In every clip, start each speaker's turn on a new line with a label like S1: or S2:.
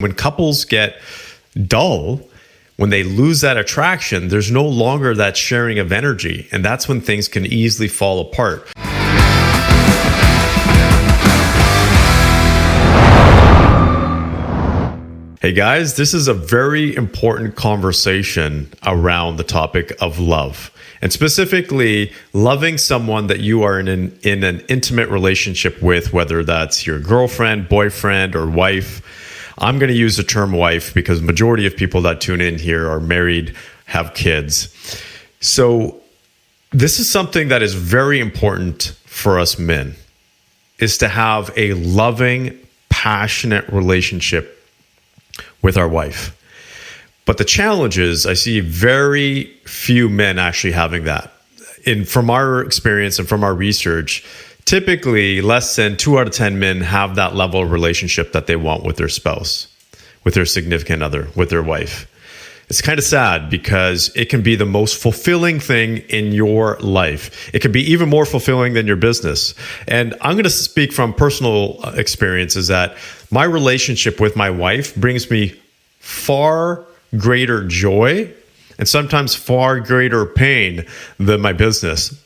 S1: When couples get dull, when they lose that attraction, there's no longer that sharing of energy. And that's when things can easily fall apart. Hey guys, this is a very important conversation around the topic of love. And specifically, loving someone that you are in an intimate relationship with, whether that's your girlfriend, boyfriend, or wife. I'm going to use the term wife because the majority of people that tune in here are married, have kids. So this is something that is very important for us men, is to have a loving, passionate relationship with our wife. But the challenge is I see very few men actually having that. From our experience and from our research, typically less than 2 out of 10 men have that level of relationship that they want with their spouse, with their significant other, with their wife. It's kind of sad because it can be the most fulfilling thing in your life. It can be even more fulfilling than your business. And I'm going to speak from personal experiences that my relationship with my wife brings me far greater joy and sometimes far greater pain than my business.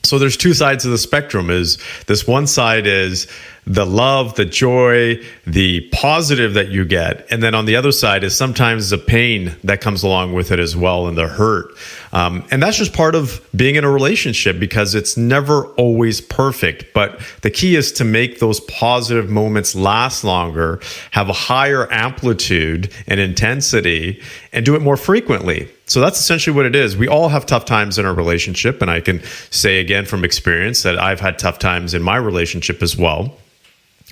S1: So there's two sides of the spectrum. Is this one side is the love, the joy, the positive that you get. And then on the other side is sometimes the pain that comes along with it as well, and the hurt. And that's just part of being in a relationship because it's never always perfect. But the key is to make those positive moments last longer, have a higher amplitude and intensity, and do it more frequently. So that's essentially what it is. We all have tough times in our relationship. And I can say again from experience that I've had tough times in my relationship as well.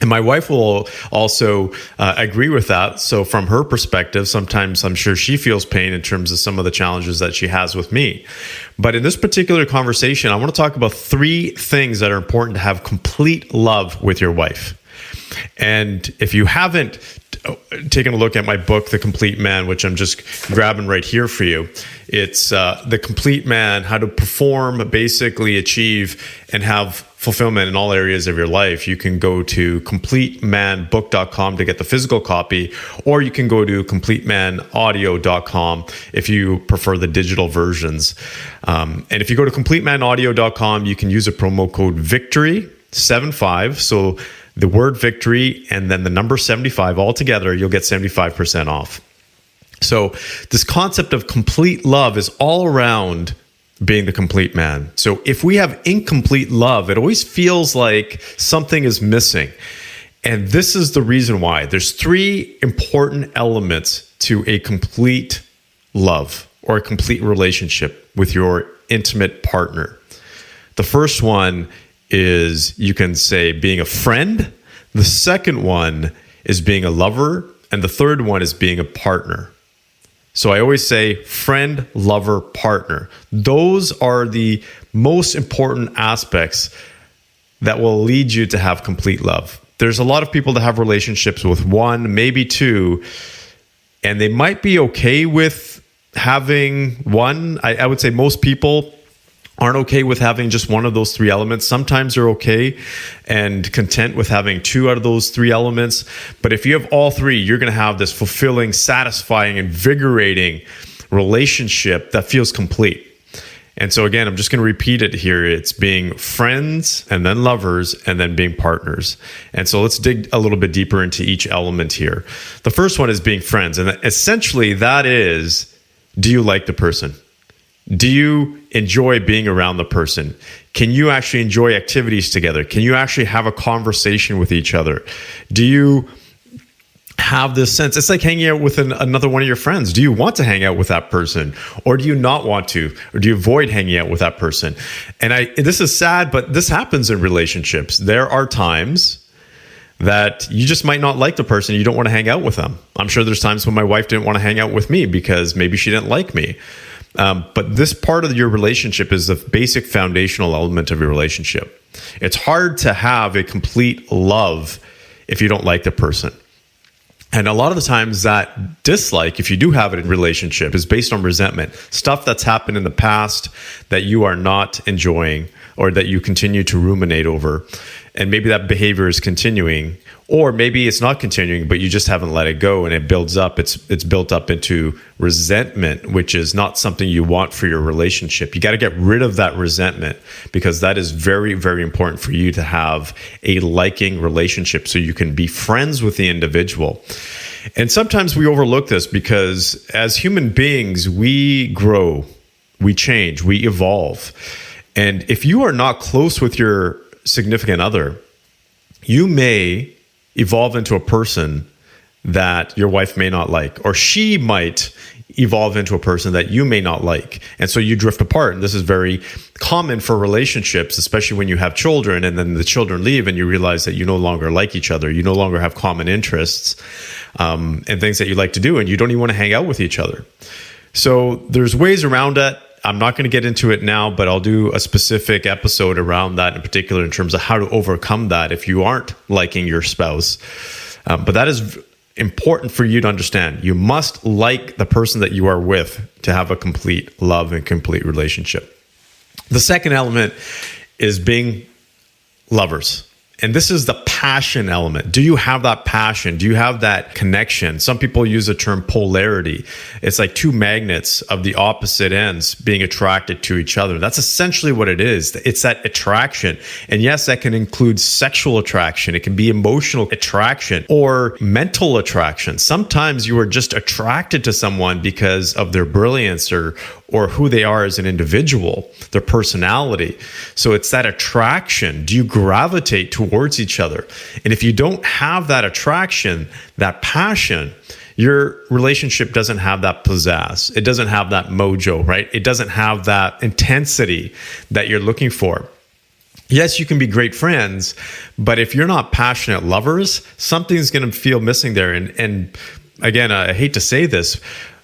S1: And my wife will also agree with that. So from her perspective, sometimes I'm sure she feels pain in terms of some of the challenges that she has with me. But in this particular conversation, I want to talk about 3 things that are important to have complete love with your wife. And if you haven't taken a look at my book, The Complete Man, which I'm just grabbing right here for you, it's The Complete Man, how to perform, basically achieve, and have fulfillment in all areas of your life. You can go to CompleteManBook.com to get the physical copy, or you can go to CompleteManAudio.com if you prefer the digital versions. And if you go to CompleteManAudio.com, you can use a promo code VICTORY75. So the word victory and then the number 75 all together, you'll get 75% off. So this concept of complete love is all around being the complete man. So if we have incomplete love, it always feels like something is missing. And this is the reason why. There's 3 important elements to a complete love or a complete relationship with your intimate partner. The first one is, you can say, being a friend. The second one is being a lover. And the third one is being a partner. So I always say friend, lover, partner. Those are the most important aspects that will lead you to have complete love. There's a lot of people that have relationships with 1, maybe 2, and they might be okay with having 1. I would say most people aren't okay with having just one of those 3 elements. Sometimes they're okay and content with having 2 out of those 3 elements. But if you have all 3, you're going to have this fulfilling, satisfying, invigorating relationship that feels complete. And so again, I'm just going to repeat it here. It's being friends and then lovers and then being partners. And so let's dig a little bit deeper into each element here. The first one is being friends. And essentially that is, do you like the person? Do you enjoy being around the person? Can you actually enjoy activities together? Can you actually have a conversation with each other? Do you have this sense? It's like hanging out with another one of your friends. Do you want to hang out with that person? Or do you not want to? Or do you avoid hanging out with that person? And this is sad, but this happens in relationships. There are times that you just might not like the person. You don't want to hang out with them. I'm sure there's times when my wife didn't want to hang out with me because maybe she didn't like me. But this part of your relationship is the basic foundational element of your relationship. It's hard to have a complete love if you don't like the person. And a lot of the times that dislike, if you do have it in a relationship, is based on resentment. Stuff that's happened in the past that you are not enjoying or that you continue to ruminate over. and maybe that behavior is continuing, or maybe it's not continuing, but you just haven't let it go and it builds up. It's built up into resentment, which is not something you want for your relationship. You got to get rid of that resentment, because that is very, very important for you to have a liking relationship so you can be friends with the individual. And sometimes we overlook this because as human beings, we grow, we change, we evolve. And if you are not close with your significant other, you may evolve into a person that your wife may not like, or she might evolve into a person that you may not like. And so you drift apart. And this is very common for relationships, especially when you have children and then the children leave and you realize that you no longer like each other. You no longer have common interests and things that you like to do, and you don't even want to hang out with each other. So there's ways around that. I'm not going to get into it now, but I'll do a specific episode around that in particular in terms of how to overcome that if you aren't liking your spouse. But that is important for you to understand. You must like the person that you are with to have a complete love and complete relationship. The second element is being lovers. And this is the passion element. Do you have that passion? Do you have that connection? Some people use the term polarity. It's like two magnets of the opposite ends being attracted to each other. That's essentially what it is. It's that attraction. And yes, that can include sexual attraction. It can be emotional attraction or mental attraction. Sometimes you are just attracted to someone because of their brilliance or who they are as an individual, their personality. So it's that attraction. Do you gravitate towards each other? And if you don't have that attraction, that passion, your relationship doesn't have that pizzazz. It doesn't have that mojo, right? It doesn't have that intensity that you're looking for. Yes, you can be great friends, but if you're not passionate lovers, something's going to feel missing there. And again, I hate to say this,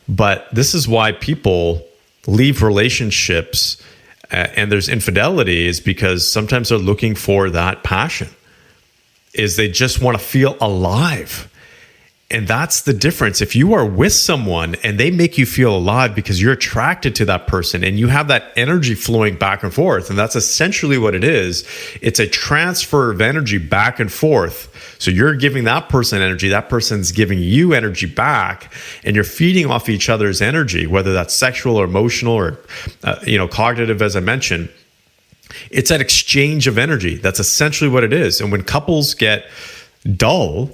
S1: but this is why people leave relationships and there's infidelity, is because sometimes they're looking for that passion, is they just want to feel alive. And that's the difference. If you are with someone and they make you feel alive because you're attracted to that person and you have that energy flowing back and forth, and that's essentially what it is. It's a transfer of energy back and forth. So you're giving that person energy, that person's giving you energy back, and you're feeding off each other's energy, whether that's sexual or emotional or cognitive, as I mentioned. It's that exchange of energy. That's essentially what it is. And when couples get dull,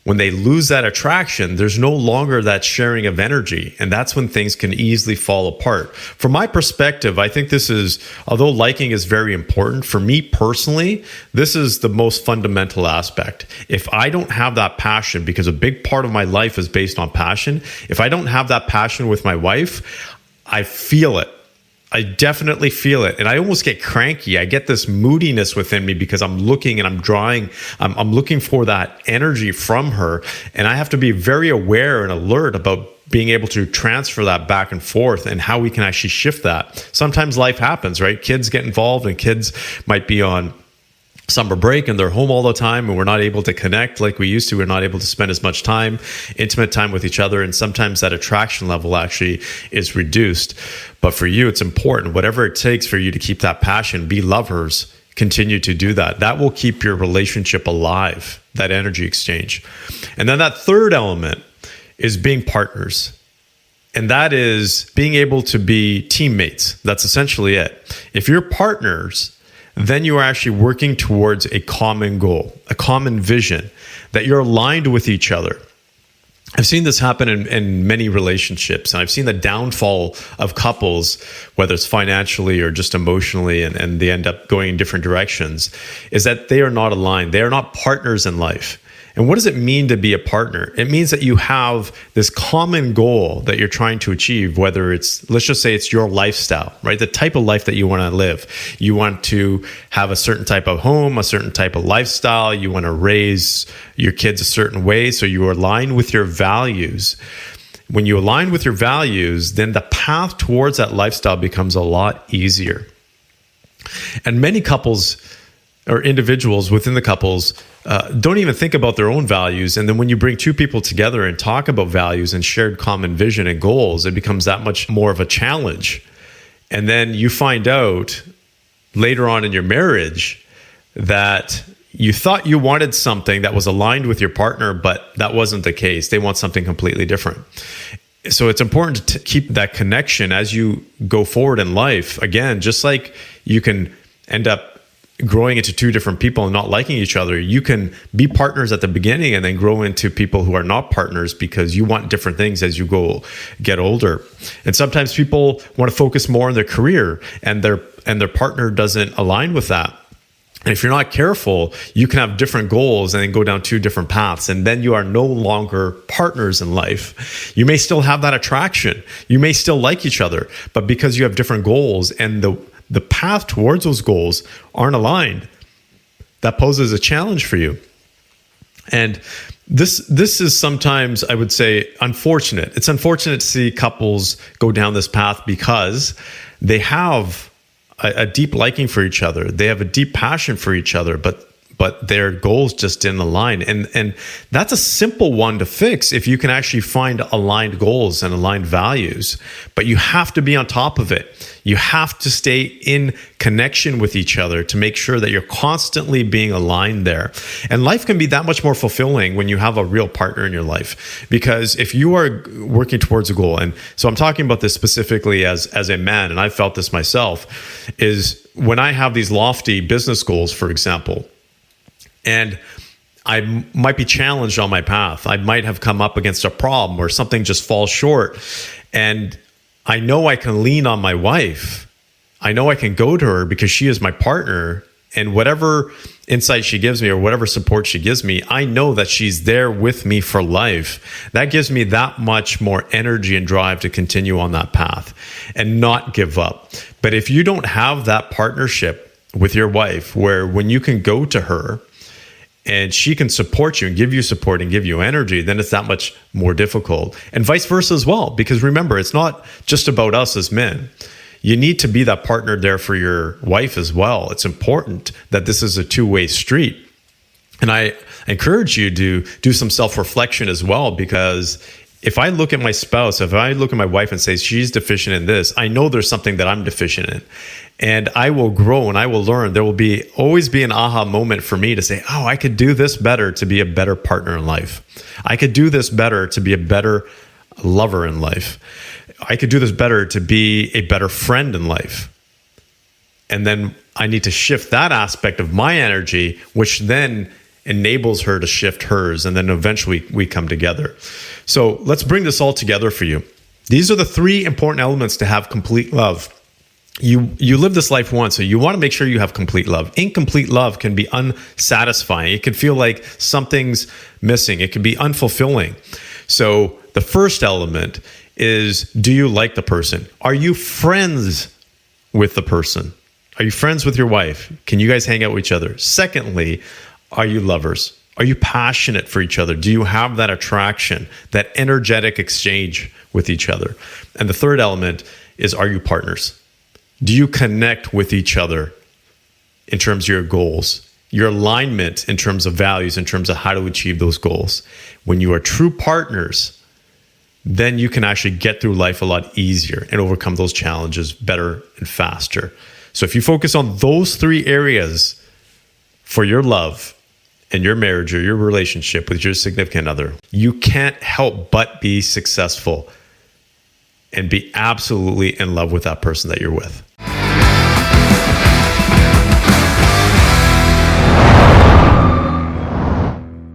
S1: when they lose that attraction, there's no longer that sharing of energy. And that's when things can easily fall apart. From my perspective, I think this is, although liking is very important, for me personally, this is the most fundamental aspect. If I don't have that passion, because a big part of my life is based on passion, if I don't have that passion with my wife, I feel it. I definitely feel it. And I almost get cranky. I get this moodiness within me because I'm looking and I'm drawing. I'm looking for that energy from her. And I have to be very aware and alert about being able to transfer that back and forth and how we can actually shift that. Sometimes life happens, right? Kids get involved and kids might be on summer break and they're home all the time and we're not able to connect like we used to. We're not able to spend as much time, intimate time with each other. And sometimes that attraction level actually is reduced. But for you, it's important. Whatever it takes for you to keep that passion, be lovers, continue to do that. That will keep your relationship alive, that energy exchange. And then that third element is being partners. And that is being able to be teammates. That's essentially it. If you're partners, then you are actually working towards a common goal, a common vision, that you're aligned with each other. I've seen this happen in many relationships, and I've seen the downfall of couples, whether it's financially or just emotionally, and they end up going in different directions, is that they are not aligned. They are not partners in life. And what does it mean to be a partner? It means that you have this common goal that you're trying to achieve, whether it's, let's just say it's your lifestyle, right? The type of life that you want to live. You want to have a certain type of home, a certain type of lifestyle. You want to raise your kids a certain way. So you align with your values. When you align with your values, then the path towards that lifestyle becomes a lot easier. And many couples or individuals within the couples don't even think about their own values. And then when you bring two people together and talk about values and shared common vision and goals, it becomes that much more of a challenge. And then you find out later on in your marriage that you thought you wanted something that was aligned with your partner, but that wasn't the case. They want something completely different. So it's important to keep that connection as you go forward in life. Again, just like you can end up growing into two different people and not liking each other, you can be partners at the beginning and then grow into people who are not partners because you want different things as you get older. And sometimes people want to focus more on their career, and their partner doesn't align with that. And if you're not careful, you can have different goals and then go down two different paths. And then you are no longer partners in life. You may still have that attraction. You may still like each other, but because you have different goals and the path towards those goals aren't aligned, that poses a challenge for you. And this is sometimes, I would say, unfortunate. It's unfortunate to see couples go down this path because they have a deep liking for each other. They have a deep passion for each other, but their goals just didn't align. And that's a simple one to fix if you can actually find aligned goals and aligned values. But you have to be on top of it. You have to stay in connection with each other to make sure that you're constantly being aligned there. And life can be that much more fulfilling when you have a real partner in your life. Because if you are working towards a goal, and so I'm talking about this specifically as a man, and I've felt this myself, is when I have these lofty business goals, for example, and I might be challenged on my path. I might have come up against a problem or something just falls short. And I know I can lean on my wife. I know I can go to her because she is my partner. And whatever insight she gives me or whatever support she gives me, I know that she's there with me for life. That gives me that much more energy and drive to continue on that path and not give up. But if you don't have that partnership with your wife where when you can go to her and she can support you and give you support and give you energy, then it's that much more difficult. And vice versa as well. Because remember, it's not just about us as men. You need to be that partner there for your wife as well. It's important that this is a two-way street. And I encourage you to do some self-reflection as well, because if I look at my spouse, if I look at my wife and say she's deficient in this, I know there's something that I'm deficient in. And I will grow and I will learn. There will always be an aha moment for me to say, oh, I could do this better to be a better partner in life. I could do this better to be a better lover in life. I could do this better to be a better friend in life. And then I need to shift that aspect of my energy, which then enables her to shift hers. And then eventually we come together. So let's bring this all together for you. These are the three important elements to have complete love. You live this life once, so you want to make sure you have complete love. Incomplete love can be unsatisfying. It can feel like something's missing. It can be unfulfilling. So the first element is, do you like the person? Are you friends with the person? Are you friends with your wife? Can you guys hang out with each other? Secondly, are you lovers? Are you passionate for each other? Do you have that attraction, that energetic exchange with each other? And the third element is, are you partners? Do you connect with each other in terms of your goals, your alignment in terms of values, in terms of how to achieve those goals? When you are true partners, then you can actually get through life a lot easier and overcome those challenges better and faster. So if you focus on those three areas for your love and your marriage or your relationship with your significant other, you can't help but be successful and be absolutely in love with that person that you're with.